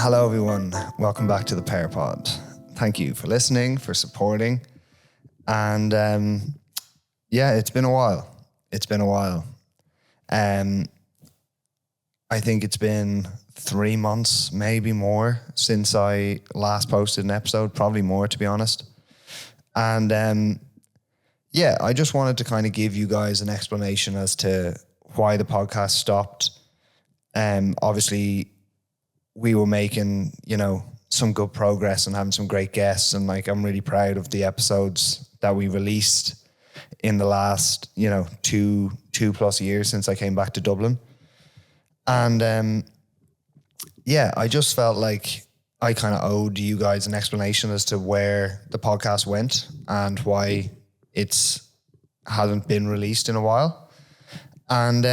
Hello, everyone. Welcome back to the Pear Pod. Thank you for listening, for supporting. And it's been a while. I think it's been 3 months, maybe more, since I last posted an episode, probably more, to be honest. And I just wanted to kind of give you guys an explanation as to why the podcast stopped. Obviously, we were making, some good progress and having some great guests. And I'm really proud of the episodes that we released in the last, 2+ years since I came back to Dublin. And I just felt like I kind of owed you guys an explanation as to where the podcast went and why hasn't been released in a while. And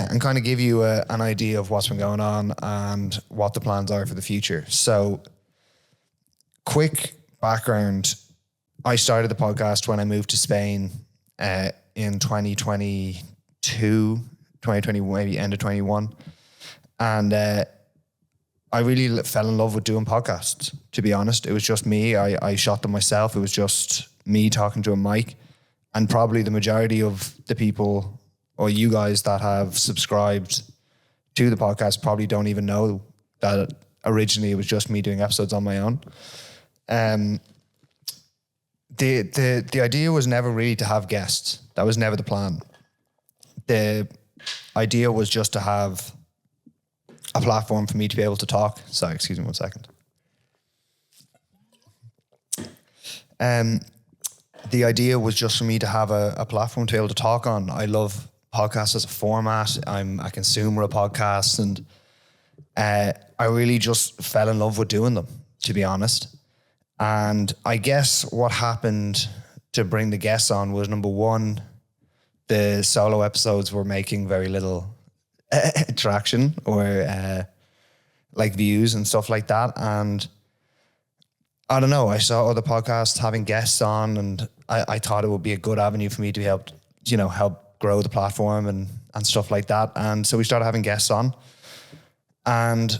and kind of give you an idea of what's been going on and what the plans are for the future. So, quick background. I started the podcast when I moved to Spain in 2020, maybe end of 21. And I really fell in love with doing podcasts, to be honest. It was just me. I shot them myself. It was just me talking to a mic. And probably the majority of the people or you guys that have subscribed to the podcast probably don't even know that originally it was just me doing episodes on my own. The idea was never really to have guests. That was never the plan. The idea was just to have a platform for me to be able to talk. Sorry, excuse me 1 second. The idea was just for me to have a platform to be able to talk on. I love podcasts as a format. I'm a consumer of podcasts, and I really just fell in love with doing them, to be honest. And I guess what happened to bring the guests on was, number one, the solo episodes were making very little traction or views and stuff like that. And I don't know, I saw other podcasts having guests on, and I thought it would be a good avenue for me to help grow the platform and stuff like that. And so we started having guests on, and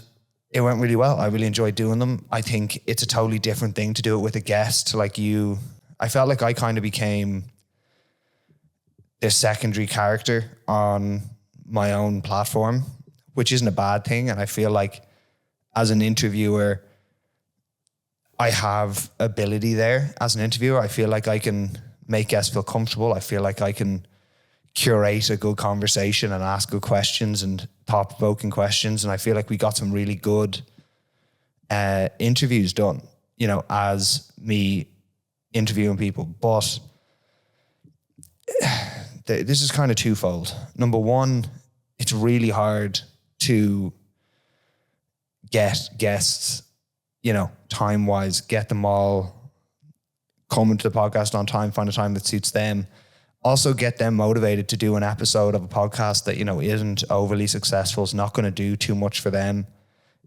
it went really well. I really enjoyed doing them. I think it's a totally different thing to do it with a guest like you. I felt like I kind of became this secondary character on my own platform, which isn't a bad thing. And I feel like as an interviewer, I have ability there. As an interviewer, I feel like I can make guests feel comfortable. I feel like I can curate a good conversation and ask good questions and thought-provoking questions. And I feel like we got some really good interviews done, as me interviewing people. But this is kind of twofold. Number one, it's really hard to get guests, time-wise, get them all coming to the podcast on time, find a time that suits them. Also get them motivated to do an episode of a podcast that, isn't overly successful. It's not going to do too much for them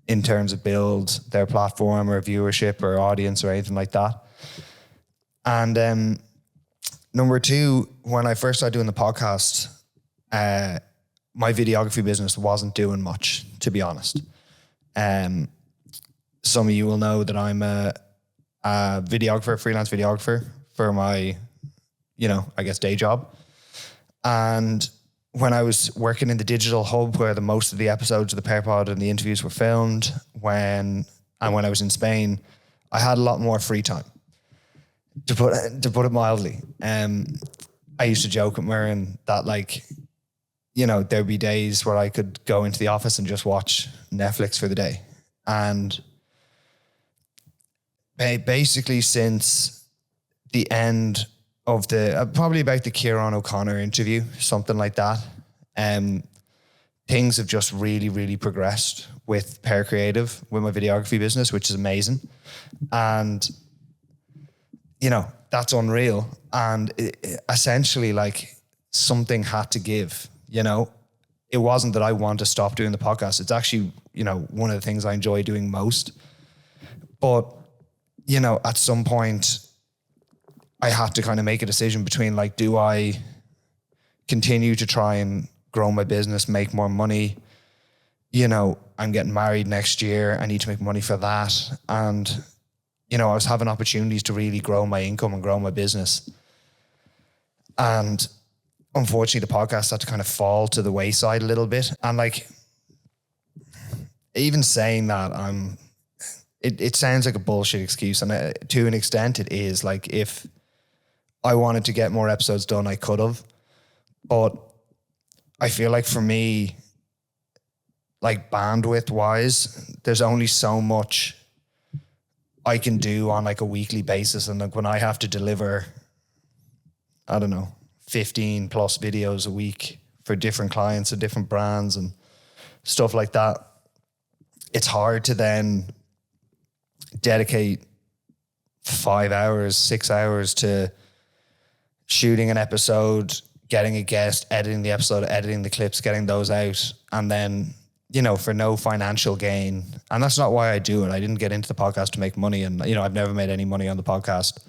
in terms of build their platform or viewership or audience or anything like that. And number two, when I first started doing the podcast, my videography business wasn't doing much, to be honest. Some of you will know that I'm a videographer, freelance videographer for my day job. And when I was working in the digital hub where the most of the episodes of the Pear Pod and the interviews were filmed, when I was in Spain, I had a lot more free time, to put it mildly. I used to joke with Miriam that there'd be days where I could go into the office and just watch Netflix for the day. And basically since the end of probably about the Ciarán O'Connor interview, something like that, things have just really, really progressed with Pear Creative, with my videography business, which is amazing. And, that's unreal. And essentially something had to give, It wasn't that I want to stop doing the podcast. It's actually, one of the things I enjoy doing most. But, at some point I had to kind of make a decision between do I continue to try and grow my business, make more money, you know, I'm getting married next year. I need to make money for that. And, you know, I was having opportunities to really grow my income and grow my business. And unfortunately, the podcast had to kind of fall to the wayside a little bit. And like, even saying that, it sounds like a bullshit excuse. And to an extent it is. Like, if I wanted to get more episodes done, I could have. But I feel like for me, like bandwidth wise, there's only so much I can do on like a weekly basis. And like when I have to deliver, I don't know, 15 plus videos a week for different clients and different brands and stuff like that, it's hard to then dedicate 5 hours, 6 hours to shooting an episode, getting a guest, editing the episode, editing the clips, getting those out, and then, you know, for no financial gain. And that's not why I do it. I didn't get into the podcast to make money, and, you know, I've never made any money on the podcast.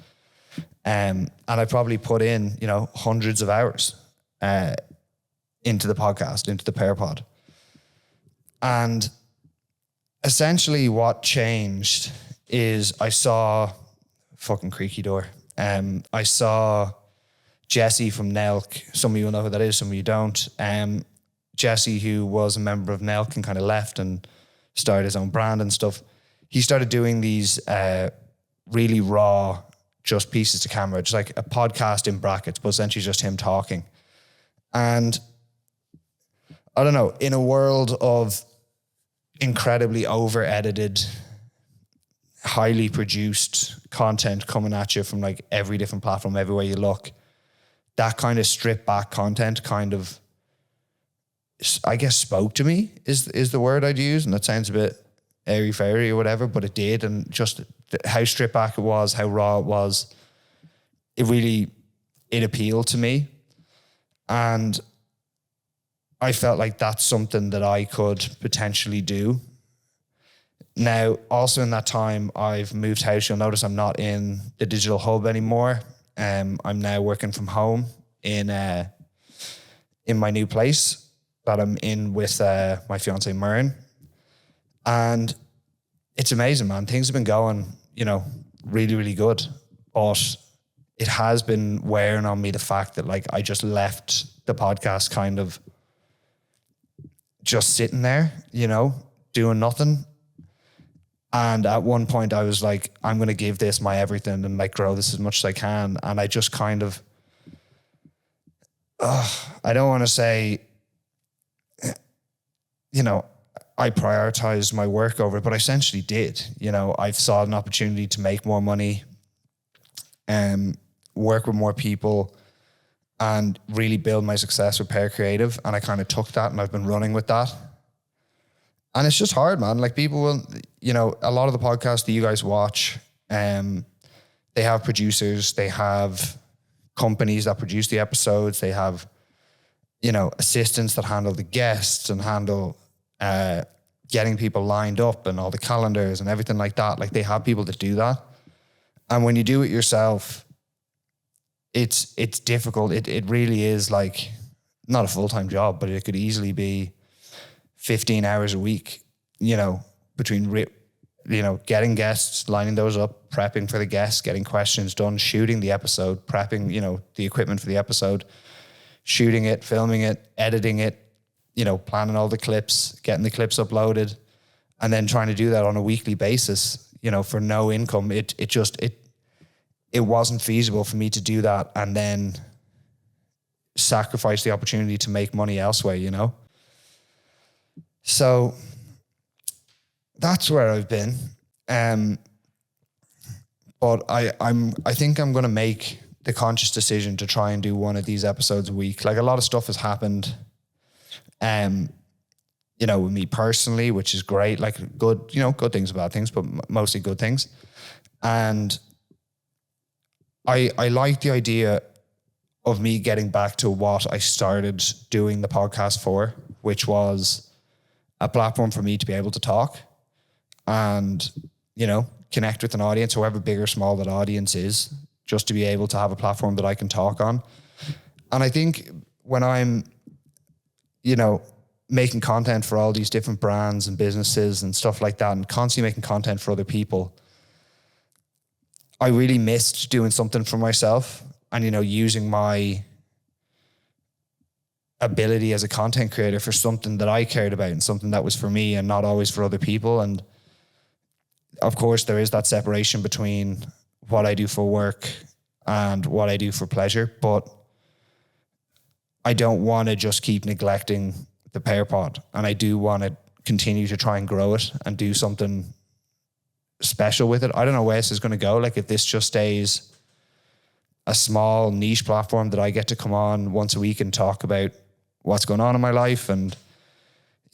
And I probably put in, you know, hundreds of hours into the podcast, into the Pear Pod. And essentially what changed is I saw fucking creaky door. I saw Jesse from Nelk. Some of you will know who that is, some of you don't. Jesse, who was a member of Nelk and kind of left and started his own brand and stuff, he started doing these really raw, just pieces to camera, just like a podcast in brackets, but essentially just him talking. And I don't know, in a world of incredibly over-edited, highly produced content coming at you from like every different platform, everywhere you look, that kind of stripped back content kind of, I guess, spoke to me is the word I'd use. And that sounds a bit airy-fairy or whatever, but it did. And just how stripped back it was, how raw it was, it appealed to me. And I felt like that's something that I could potentially do. Now, also in that time, I've moved house. You'll notice I'm not in the digital hub anymore. I'm now working from home in my new place that I'm in with my fiance Myrn. And it's amazing, man. Things have been going, you know, really, really good. But it has been wearing on me the fact that like I just left the podcast kind of just sitting there, you know, doing nothing. And at one point I was like, I'm going to give this my everything and like grow this as much as I can. And I just kind of, I don't want to say, you know, I prioritized my work over it, but I essentially did. You know, I saw an opportunity to make more money and work with more people and really build my success with Pear Creative. And I kind of took that and I've been running with that. And it's just hard, man. Like people will, you know, a lot of the podcasts that you guys watch, they have producers, they have companies that produce the episodes, they have, you know, assistants that handle the guests and handle getting people lined up and all the calendars and everything like that. Like they have people that do that. And when you do it yourself, it's difficult. It really is like not a full-time job, but it could easily be 15 hours a week, you know, between, you know, getting guests, lining those up, prepping for the guests, getting questions done, shooting the episode, prepping, you know, the equipment for the episode, shooting it, filming it, editing it, you know, planning all the clips, getting the clips uploaded, and then trying to do that on a weekly basis, you know, for no income. It wasn't feasible for me to do that and then sacrifice the opportunity to make money elsewhere, you know? So that's where I've been. But I think I'm going to make the conscious decision to try and do one of these episodes a week. Like a lot of stuff has happened, you know, with me personally, which is great. Like good, you know, good things, bad things, but mostly good things. And I like the idea of me getting back to what I started doing the podcast for, which was a platform for me to be able to talk and, you know, connect with an audience, however big or small that audience is, just to be able to have a platform that I can talk on. And I think when I'm, you know, making content for all these different brands and businesses and stuff like that, and constantly making content for other people, I really missed doing something for myself and, using my ability as a content creator for something that I cared about and something that was for me and not always for other people. And of course, there is that separation between what I do for work and what I do for pleasure, but I don't want to just keep neglecting the Pear Pod, and I do want to continue to try and grow it and do something special with it. I don't know where this is going to go. Like, if this just stays a small niche platform that I get to come on once a week and talk about what's going on in my life and,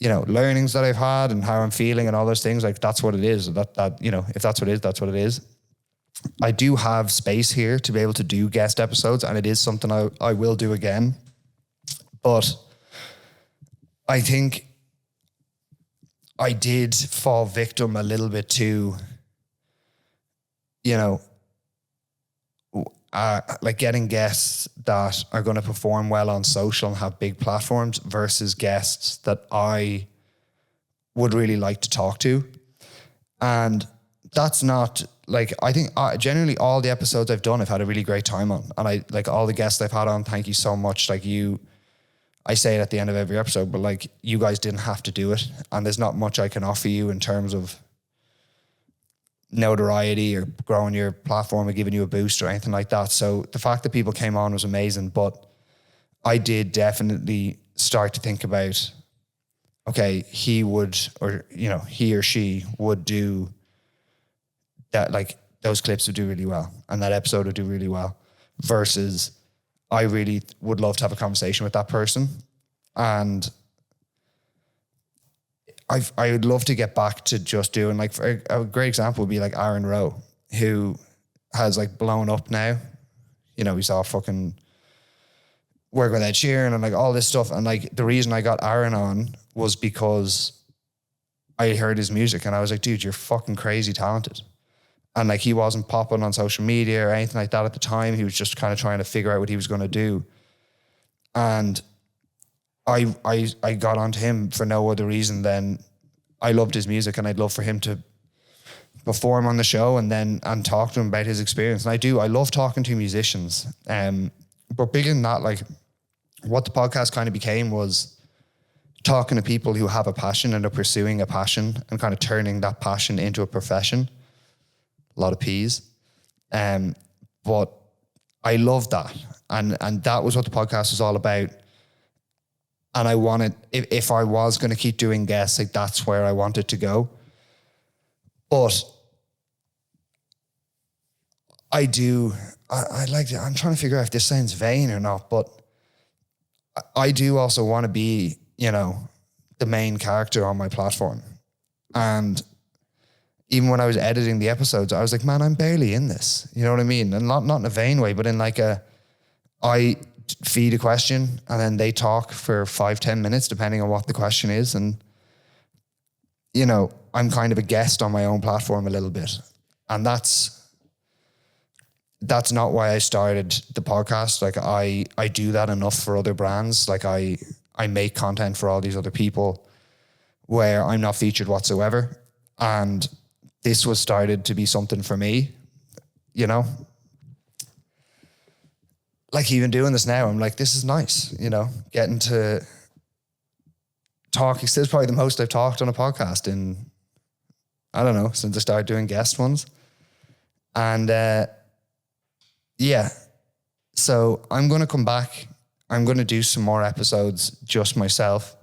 learnings that I've had and how I'm feeling and all those things, like, that's what it is. That if that's what it is, that's what it is. I do have space here to be able to do guest episodes, and it is something I will do again. But I think I did fall victim a little bit to, like getting guests that are going to perform well on social and have big platforms versus guests that I would really like to talk to. And that's not like, I think generally all the episodes I've done, I've had a really great time on. And I like all the guests I've had on, thank you so much. Like I say it at the end of every episode, but like, you guys didn't have to do it. And there's not much I can offer you in terms of notoriety or growing your platform or giving you a boost or anything like that. So the fact that people came on was amazing, but I did definitely start to think about, okay, he would, or, he or she would do that, like those clips would do really well and that episode would do really well, versus I really would love to have a conversation with that person. And I would love to get back to just doing, like, for a great example would be like Aaron Rowe, who has like blown up now. He's all fucking working with Ed Sheeran and like all this stuff. And like, the reason I got Aaron on was because I heard his music and I was like, dude, you're fucking crazy talented. And like, he wasn't popping on social media or anything like that at the time. He was just kind of trying to figure out what he was going to do. And I got onto him for no other reason than I loved his music and I'd love for him to perform on the show and talk to him about his experience. And I love talking to musicians. But bigger than that, like, what the podcast kind of became was talking to people who have a passion and are pursuing a passion and kind of turning that passion into a profession. A lot of P's. But I love that. And that was what the podcast was all about. And I wanted, if I was going to keep doing guests, like, that's where I wanted to go. But I like to, I'm trying to figure out if this sounds vain or not, but I do also want to be, the main character on my platform. And even when I was editing the episodes, I was like, man, I'm barely in this. You know what I mean? And not in a vain way, but in like I feed a question and then they talk for 5-10 minutes, depending on what the question is. And, I'm kind of a guest on my own platform a little bit. And that's not why I started the podcast. Like, I do that enough for other brands. Like, I make content for all these other people where I'm not featured whatsoever. And this was started to be something for me, Like, even doing this now, I'm like, this is nice, getting to talk. This is probably the most I've talked on a podcast in, I don't know, since I started doing guest ones. And yeah, so I'm going to come back. I'm going to do some more episodes just myself.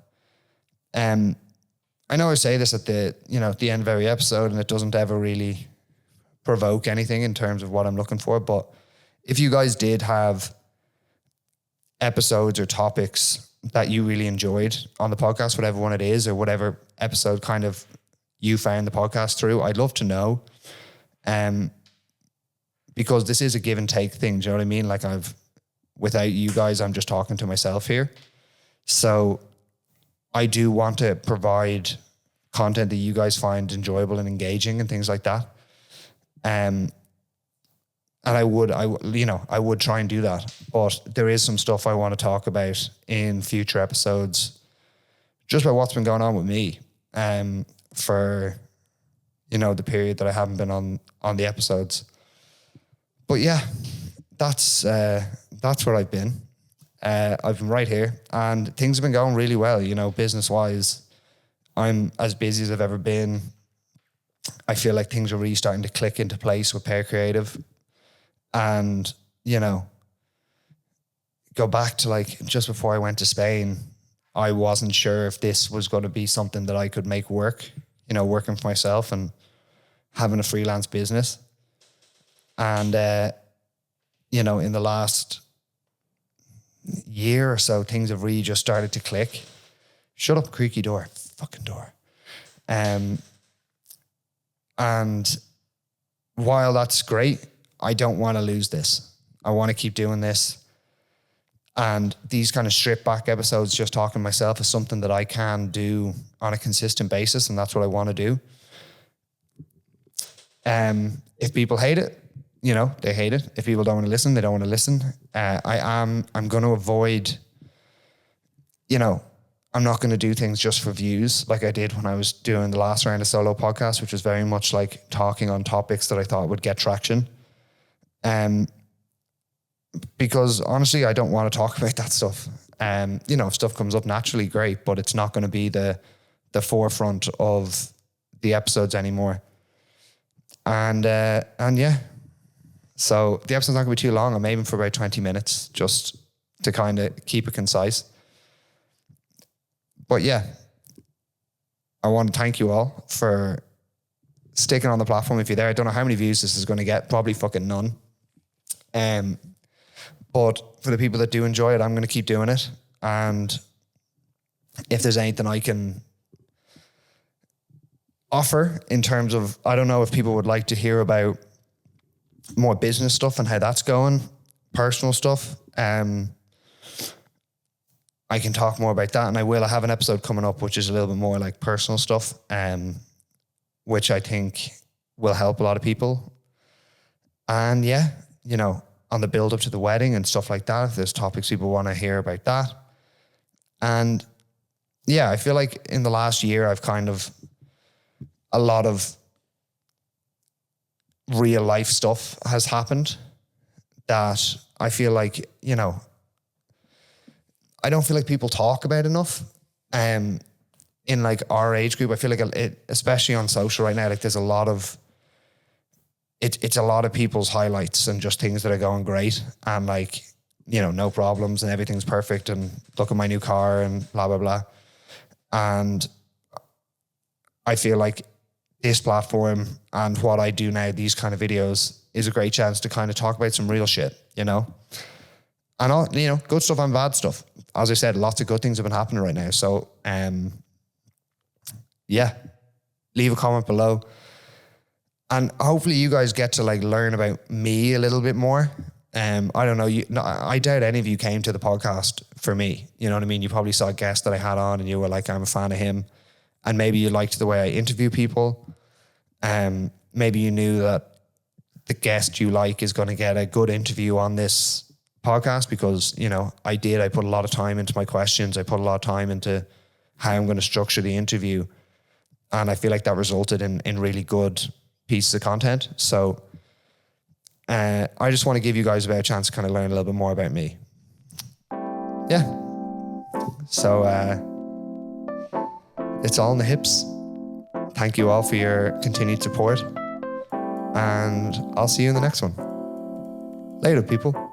I know I say this at the end of every episode, and it doesn't ever really provoke anything in terms of what I'm looking for. But if you guys did have episodes or topics that you really enjoyed on the podcast, whatever one it is, or whatever episode kind of you found the podcast through, I'd love to know. Because this is a give and take thing. Do you know what I mean? Like, without you guys, I'm just talking to myself here. So I do want to provide content that you guys find enjoyable and engaging and things like that. And I would try and do that. But there is some stuff I want to talk about in future episodes just about what's been going on with me for, you know, the period that I haven't been on the episodes. But yeah, that's where I've been. I've been right here, and things have been going really well, you know, business-wise. I'm as busy as I've ever been. I feel like things are really starting to click into place with Pear Creative. And, you know, go back to like just before I went to Spain, I wasn't sure if this was going to be something that I could make work, you know, working for myself and having a freelance business. And, you know, in the last year or so, things have really just started to click. Shut up, creaky door. Fucking door. And while that's great, I don't want to lose this. I want to keep doing this. And these kind of stripped back episodes, just talking to myself, is something that I can do on a consistent basis, and that's what I want to do. If people hate it, you know, they hate it. If people don't want to listen, they don't want to listen. I'm going to avoid, you know, I'm not going to do things just for views like I did when I was doing the last round of solo podcasts, which was very much like talking on topics that I thought would get traction. Because honestly, I don't want to talk about that stuff. You know, if stuff comes up naturally, great, but it's not going to be the forefront of the episodes anymore. And yeah, so the episode's not going to be too long. I'm aiming for about 20 minutes just to kind of keep it concise. But yeah, I want to thank you all for sticking on the platform if you're there. I don't know how many views this is going to get, probably fucking none. But for the people that do enjoy it, I'm going to keep doing it. And if there's anything I can offer in terms of, I don't know if people would like to hear about more business stuff and how that's going, personal stuff. I can talk more about that, and I have an episode coming up which is a little bit more like personal stuff, which I think will help a lot of people. And yeah, you know, on the build up to the wedding and stuff like that, if there's topics people want to hear about that. And yeah, I feel like in the last year I've kind of, a lot of real life stuff has happened that I feel like, you know, I don't feel like people talk about enough. In like our age group, I feel like it, especially on social right now, like there's a lot of, it's a lot of people's highlights and just things that are going great and like, you know, no problems and everything's perfect and look at my new car and blah, blah, blah. And I feel like this platform and what I do now, these kind of videos, is a great chance to kind of talk about some real shit, you know? And all, you know, good stuff and bad stuff. As I said, lots of good things have been happening right now. So, yeah, leave a comment below. And hopefully you guys get to like learn about me a little bit more. I don't know, I doubt any of you came to the podcast for me. You know what I mean? You probably saw a guest that I had on and you were like, I'm a fan of him. And maybe you liked the way I interview people. Maybe you knew that the guest you like is going to get a good interview on this podcast because, you know, I put a lot of time into my questions. I put a lot of time into how I'm going to structure the interview. And I feel like that resulted in really good pieces of content. So I just want to give you guys a chance to kind of learn a little bit more about me. Yeah. So it's all in the hips. Thank you all for your continued support. And I'll see you in the next one. Later, people.